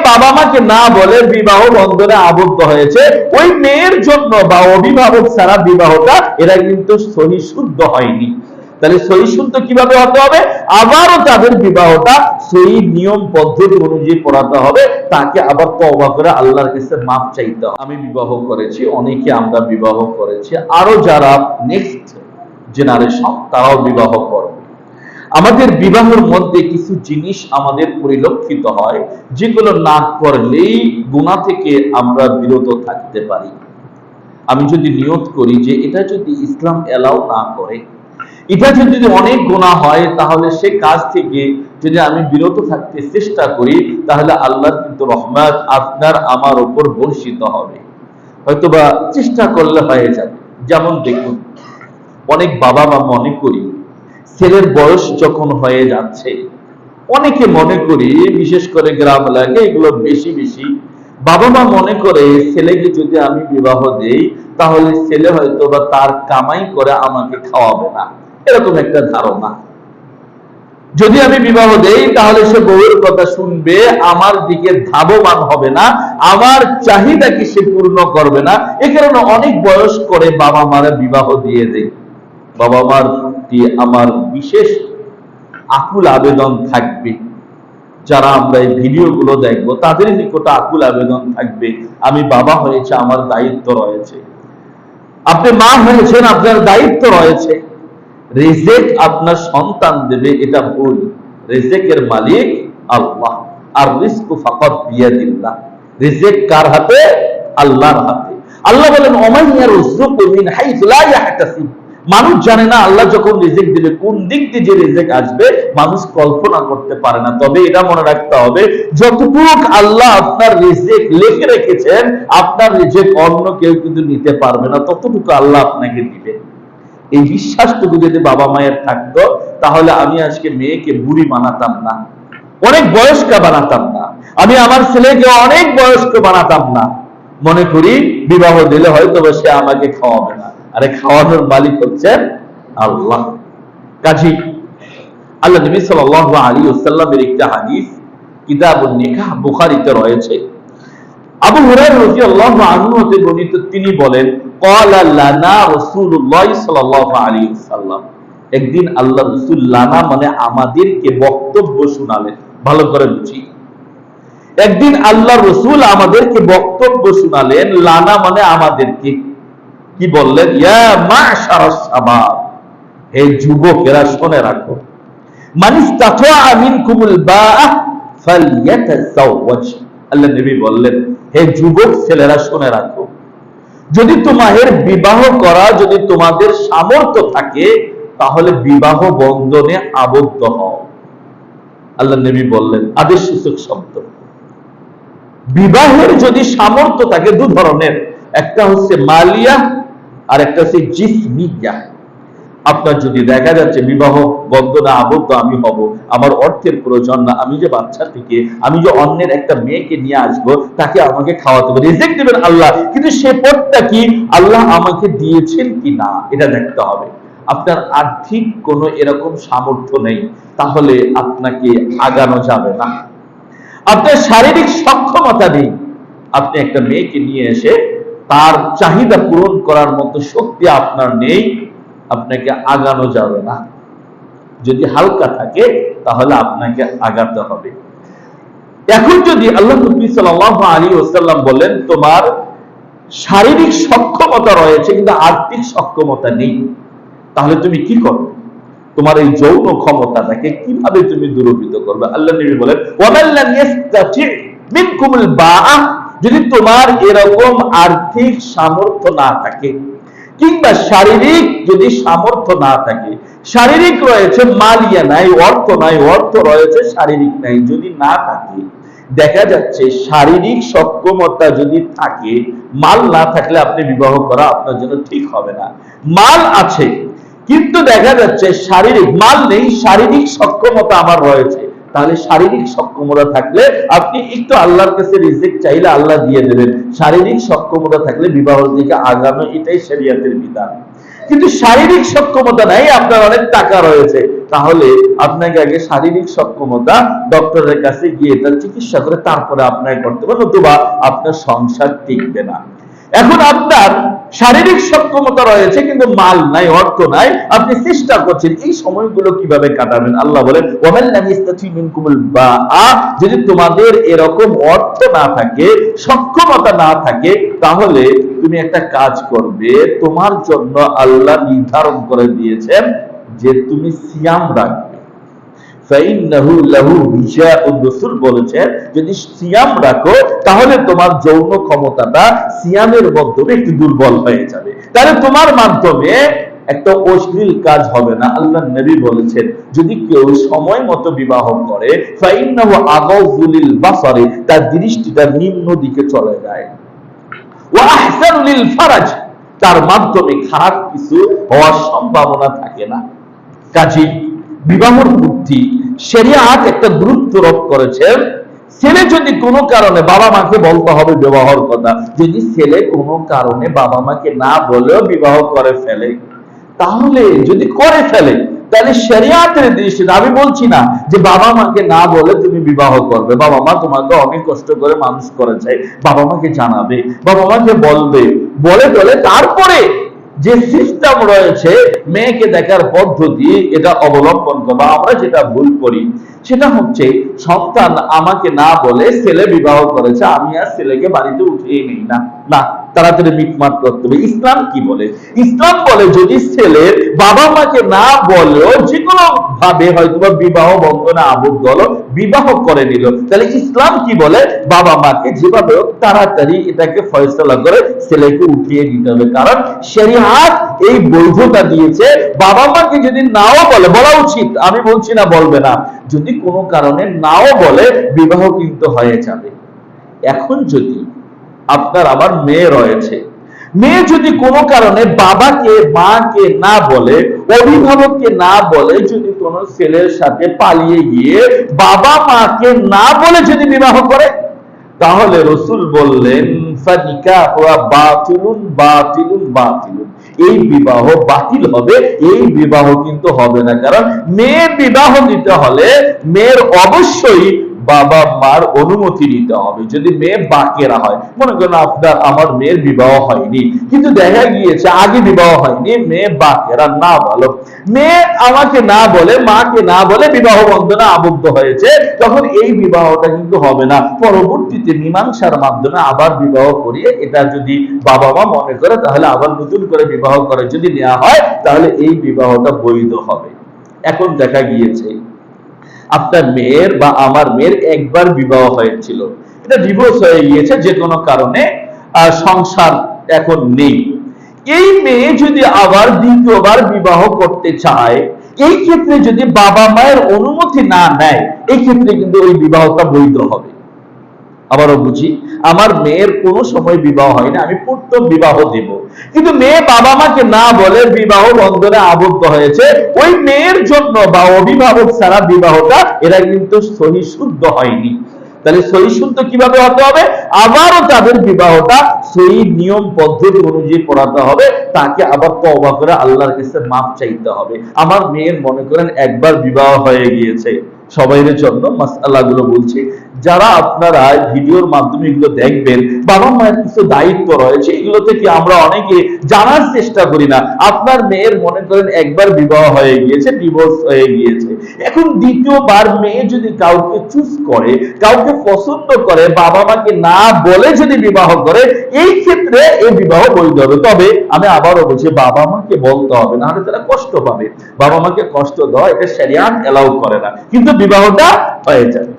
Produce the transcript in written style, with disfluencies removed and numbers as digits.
বাবা মাকে না বলে বিবাহ বন্ধনে আবদ্ধ হয়েছে, ওই মেয়ের জন্য বা অভিভাবক ছাড়া বিবাহটা এরা কিন্তু সহি শুদ্ধ হয়নি। তাহলে সহি শুদ্ধ কিভাবে হতে হবে? আবারও তাদের বিবাহটা সেই নিয়ম পদ্ধতি অনুযায়ী পড়াতে হবে, তাকে আবার তওবা করে আল্লাহর কাছে মাপ চাইতে হবে। আমি বিবাহ করেছি, অনেকে আমরা বিবাহ করেছি, আরো যারা নেক্সট জেনারেশন তারাও বিবাহ করবে। আমাদের বিবাহের মধ্যে কিছু জিনিস আমাদের পরিলক্ষিত হয় যেগুলো না করলেই গুনাহ থেকে আমরা বিরত থাকতে পারি। আমি যদি নিয়ত করি যে এটা যদি ইসলাম এলাও না করে, এটা যদি অনেক গুনাহ হয়, তাহলে সে কাজ থেকে যদি আমি বিরত থাকতে চেষ্টা করি, তাহলে আল্লাহর কিন্তু রহমত আপনার আমার উপর বর্ষিত হবে। হয়তোবা চেষ্টা করলে হয়ে যাবে। যেমন দেখুন, অনেক বাবা মা মনে করি ছেলের বয়স যখন হয়ে যাচ্ছে, অনেকে মনে করি বিশেষ করে গ্রাম এলাকায় এগুলো বেশি বেশি বাবা মা মনে করে ছেলেকে যদি আমি বিবাহ দেই তাহলে ছেলে হয়তো বা তার কামাই করে আমাকে খাওয়াবে না, এরকম একটা ধারণা। যদি আমি বিবাহ দেই তাহলে সে বউয়ের কথা শুনবে, আমার দিকে ধাবমান হবে না, আমার চাহিদাকে সে পূর্ণ করবে না। এ কারণে অনেক বয়স করে বাবা মারা বিবাহ দিয়ে দেয়। বাবা মার দিয়ে আমার বিশেষ আকুল আবেদন থাকবে, যারা আমরা এই ভিডিওগুলো দেখবো তাদের নিকট আকুল আবেদন থাকবে, আমি বাবা হয়েছে, আমার দায়িত্ব রয়েছে। আপনি মা হয়েছেন, আপনার দায়িত্ব রয়েছে। রিজিক আপনার সন্তান দেবে এটা ভুল। রিজিকের মালিক আল্লাহ, আর রিজকু ফাকাত বিয়াদিল্লাহ। রিজিক কার হাতে? আল্লাহর হাতে। আল্লাহ বলেন ওমান ইয়ারযুকু মিন হাইসু লা ইয়াহতাসিব। মানুষ জানে না আল্লাহ যখন রিজিক দিবে কোন দিক দিয়ে যে রিজিক আসবে মানুষ কল্পনা করতে পারে না। তবে এটা মনে রাখতে হবে, যতটুকু আল্লাহ আপনার রিজিক লিখে রেখেছেন, আপনার রিজিক অন্য কেউ কিন্তু নিতে পারবে না, ততটুকু আল্লাহ আপনাকে দিবে। এই বিশ্বাসটুকু যদি বাবা মায়ের থাকতো তাহলে আমি আজকে মেয়েকে বুড়ি বানাতাম না, অনেক বয়স্ক বানাতাম না, আমি আমার ছেলেকে অনেক বয়স্ক বানাতাম না। মনে করি বিবাহ দিলে হয়তো সে আমাকে খাওয়াবে না, আরে খাওয়ানোর মালিক হচ্ছেন আল্লাহ। কাজী আল্লাহ নবী সাল্লাল্লাহু আলাইহি ওয়াসাল্লামের একটা হাদিস কিতাবুন নিকাহ বুখারীতে রয়েছে। আবু হুরায়রা রাদিয়াল্লাহু আনহু হতে বর্ণিত, তিনি বলেন ক্বালা লানা রাসূলুল্লাহ সাল্লাল্লাহু আলাইহি ওয়াসাল্লাম, একদিন আল্লাহ রাসূল লানা মানে আমাদেরকে বক্তব্য শোনালেন। ভালো করে বুঝি, একদিন আল্লাহ রাসূল আমাদেরকে বক্তব্য শোনালেন। লানা মানে আমাদেরকে। কি বললেন? ইয়া মা'শারাস শাবাব, হে যুবকেরা শুনে রাখো, মান ইসতাতা মিনকুমুল বাআহ ফালইয়াতাযাওয়াজ। আল্লাহ নবী বললেন, হে যুবক ছেলেরা শুনে রাখো, যদি তোমাদের বিবাহ করা যদি তোমাদের সামর্থ্য থাকে তাহলে বিবাহ বন্ধনে আবদ্ধ হও। আল্লাহ নবী বললেন, আদেশ সূচক শব্দ। বিবাহের যদি সামর্থ্য থাকে দু ধরনের, একটা হচ্ছে মালিয়া আর একটা হচ্ছে জিসমিয়া। আপনার যদি দেখা যাচ্ছে বিবাহ বন্ধনে আবদ্ধ আমি হব, আমার অর্থের প্রয়োজন না, আমি যে বাচ্চা থেকে আমি যে অন্যের একটা মেয়েকে নিয়ে আসবো, তাকে আমাকে খাওয়াতে হবে, রিজিক দিবেন আল্লাহ, কিন্তু সে পথটা কি আল্লাহ আমাকে দিয়েছেন কি না এটা দেখতে হবে। আপনার আর্থিক কোনো এরকম সামর্থ্য নেই, তাহলে আপনাকে আগানো যাবে না। আপনার শারীরিক সক্ষমতা নেই, আপনি একটা মেয়েকে নিয়ে এসে তার চাহিদা পূরণ করার মতো শক্তি আপনার নেই, আপনাকে আগানো যাবে না। যদি হালকা থাকে তাহলে আপনাকে আগাতে হবে। এখন যদি আল্লাহ নবী সাল্লাল্লাহু আলাইহি ওয়াসাল্লাম বলেন তোমার শারীরিক সক্ষমতা রয়েছে কিন্তু আর্থিক সক্ষমতা নেই, তাহলে তুমি কি করবে? তোমার এই যৌন ক্ষমতাটাকে কিভাবে তুমি দুরূপিত করবে? আল্লাহ নবী বলেন ওয়ামান লাম ইয়াস্তাতি মিনকুমুল বাআহ, যদি তোমার এরকম আর্থিক সামর্থ্য না থাকে কিংবা শারীরিক যদি সামর্থ্য না থাকে, শারীরিক রয়েছে মালিয়া নাই, অর্থ নাই, অর্থ রয়েছে শারীরিক নাই, যদি না থাকে, দেখা যাচ্ছে শারীরিক সক্ষমতা যদি থাকে, মাল না থাকলে আপনি বিবাহ করা আপনার জন্য ঠিক হবে না। মাল আছে কিন্তু দেখা যাচ্ছে শারীরিক মাল নেই, শারীরিক সক্ষমতা আমার রয়েছে, তাহলে শারীরিক সক্ষমতা থাকলে আপনি একটু আল্লাহর কাছে রিজিক চাইলে আল্লাহ দিয়ে দেবেন। শারীরিক সক্ষমতা থাকলে বিবাহের দিকে আগানো, এটাই শরীয়তের বিধান। কিন্তু শারীরিক সক্ষমতা নাই, আপনার অনেক টাকা রয়েছে, তাহলে আপনাকে আগে শারীরিক সক্ষমতা ডক্টরের কাছে গিয়ে তার চিকিৎসা করে তারপরে আপনাকে করতে হবে, নতুবা আপনার সংসার টিকবে না। এখন আপনার শারীরিক সক্ষমতা রয়েছে কিন্তু মাল নাই, অর্থ নাই, আপনি চেষ্টা করছেন, এই সময়গুলো কিভাবে কাটাবেন? আল্লাহ বলেন ওয়ামান লাম ইস্তাতি মিনকুমুল বাআ, যদি তোমাদের এরকম অর্থ না থাকে, সক্ষমতা না থাকে, তাহলে তুমি একটা কাজ করবে, তোমার জন্য আল্লাহ নির্ধারণ করে দিয়েছেন যে তুমি সিয়াম রাখবে। বলেছেন যদি সিয়াম রাখো তাহলে তোমার যৌন ক্ষমতাটা সিয়ামের মাধ্যমে একটু দুর্বল হয়ে যাবে, তাহলে তোমার মাধ্যমে একটা অশ্লীল কাজ হবে না। আল্লাহ নবী বলেছেন যদি কেউ সময় মতো বিবাহ করে ফাইন্নাহু আগাযুলিল বাসারি, তার দৃষ্টিটা নিম্ন দিকে চলে যায়, ওয়া আহসানু লিল ফারাজ, তার মাধ্যমে খারাপ কিছু হওয়ার সম্ভাবনা থাকে না। কাজী বিবাহের বুদ্ধি শরিয়াত একটা গুরুত্ব আরোপ করেছেন। ছেলে যদি কোনো কারণে, বাবা মাকে বলতে হবে বিবাহের কথা, যদি ছেলে কোনো কারণে বাবা মাকে না বলেও বিবাহ করে ফেলে, তাহলে যদি করে ফেলে তাহলে শরিয়াতের দৃষ্টিতে, আমি বলছি না যে বাবা মাকে না বলে তুমি বিবাহ করবে, বাবা মা তোমাকে অনেক কষ্ট করে মানুষ করেছে, বাবা মাকে জানাবে, বাবা মাকে বলবে, বলে তারপরে যে সিস্টেম রয়েছে মেয়েকে দেখার পদ্ধতি, এটা অবলম্বন করবা। আমরা যেটা ভুল করি সেটা হচ্ছে সন্তান আমাকে না বলে ছেলে বিবাহ করেছে, আমি আর ছেলেকে বাড়িতে উঠিয়ে নিই না, না, তাড়াতাড়ি মিটমাট করতে হবে। ইসলাম কি বলে? ইসলাম বলে যদি ছেলের বাবা মাকে না বলেও যে কোনো ভাবে হয়তো বিবাহ বন্ধনে আবদ্ধ হলো, বিবাহ করে নিল, তাহলে ইসলাম কি বলে? বাবা মাকে যেভাবে তাড়াতাড়ি এটাকে ফয়সালা করে ছেলেকে উঠিয়ে দিতে হবে, কারণ শরিয়াত এই বৈধতা দিয়েছে। বাবা মাকে যদি নাও বলে, বলা উচিত, আমি বলছি না বলবে না, যদি কোনো কারণে নাও বলে বিবাহ কিন্তু হয়ে যাবে। এখন যদি আপনার আমার মেয়ে রয়েছে, মেয়ে যদি কোনো কারণে বাবাকে মাকে না বলে, অভিভাবককে না বলে, যদি কোনো ছেলের সাথে পালিয়ে গিয়ে বাবা মাকে না বলে যদি বিবাহ করে, তাহলে রাসূল বললেন ফানিকাহু বাতিলুন বাতিলুন বাতিলুন, এই বিবাহ বাতিল হবে, এই বিবাহ কিন্তু হবে না। কারণ মেয়ের বিবাহ দিতে হলে মেয়ের অবশ্যই বাবা মার অনুমতি নিতে হবে। যদি মেয়ে বাকেরা হয়, মনে করেন আপনার আমার মেয়ের বিবাহ হয়নি, কিন্তু দেখা গিয়েছে আগে বিবাহ হয়নি, মেয়ে বাকেরা, না বলো, মেয়ে আমাকে না বলে, মাকে না বলে বিবাহ বন্ধনে আবদ্ধ হয়েছে, তখন এই বিবাহটা কিন্তু হবে না। পরবর্তীতে মীমাংসার মাধ্যমে আবার বিবাহ করিয়ে, এটা যদি বাবা মা মনে করে, তাহলে আবার নতুন করে বিবাহ করে যদি নেওয়া হয়, তাহলে এই বিবাহটা বৈধ হবে। এখন দেখা গিয়েছে আপনার মেয়ের বা আমার মেয়ের একবার বিবাহ হয়েছিল, এটা ডিভোর্স হয়ে গিয়েছে যে কোনো কারণে, সংসার এখন নেই। এই মেয়ে যদি আবার দ্বিতীয়বার বিবাহ করতে চায়, এই ক্ষেত্রে যদি বাবা মায়ের অনুমতি না নেয়, এই ক্ষেত্রে কিন্তু ওই বিবাহটা বৈধ হবে। আবারও বুঝি, আমার মেয়ের কোনো সময় বিবাহ হয় না, আমি পূর্ত বিবাহ দেব, কিন্তু মেয়ে বাবা মাকে না বলে বিবাহ বন্ধনে আবদ্ধ হয়েছে, ওই মেয়ের জন্য বা অভিভাবক ছাড়া বিবাহটা, এরা কিন্তু সহি শুদ্ধ হয়নি। তাহলে সহি শুদ্ধ কিভাবে হতে হবে? আবারও তাদের বিবাহটা সেই নিয়ম পদ্ধতি অনুযায়ী পড়াতে হবে, তাকে আবার তওবা করে আল্লাহর কাছে মাপ চাইতে হবে। আমার মেয়ের মনে করেন একবার বিবাহ হয়ে গিয়েছে, সবাইয়ের জন্য মাসআলাগুলো বলছি, যারা আপনারা ভিডিওর মাধ্যমে এগুলো দেখবেন, বাবা মায়ের কিছু দায়িত্ব রয়েছে, এগুলো থেকে আমরা অনেকে জানার চেষ্টা করি না। আপনার মেয়ের মনে করেন একবার বিবাহ হয়ে গিয়েছে, ডিভোর্স হয়ে গিয়েছে, এখন দ্বিতীয়বার মেয়ে যদি কাউকে চুজ করে, কাউকে পছন্দ করে, বাবা মাকে না বলে যদি বিবাহ করে, এই ক্ষেত্রে এই বিবাহ বৈধ হবে। তবে আমি আবারও বলছি, বাবা মাকে বলতে হবে, না হলে তারা কষ্ট পাবে। বাবা মাকে কষ্ট দেওয়া এটা শরিয়াত এলাও করে না, কিন্তু বিবাহটা হয়ে যায়।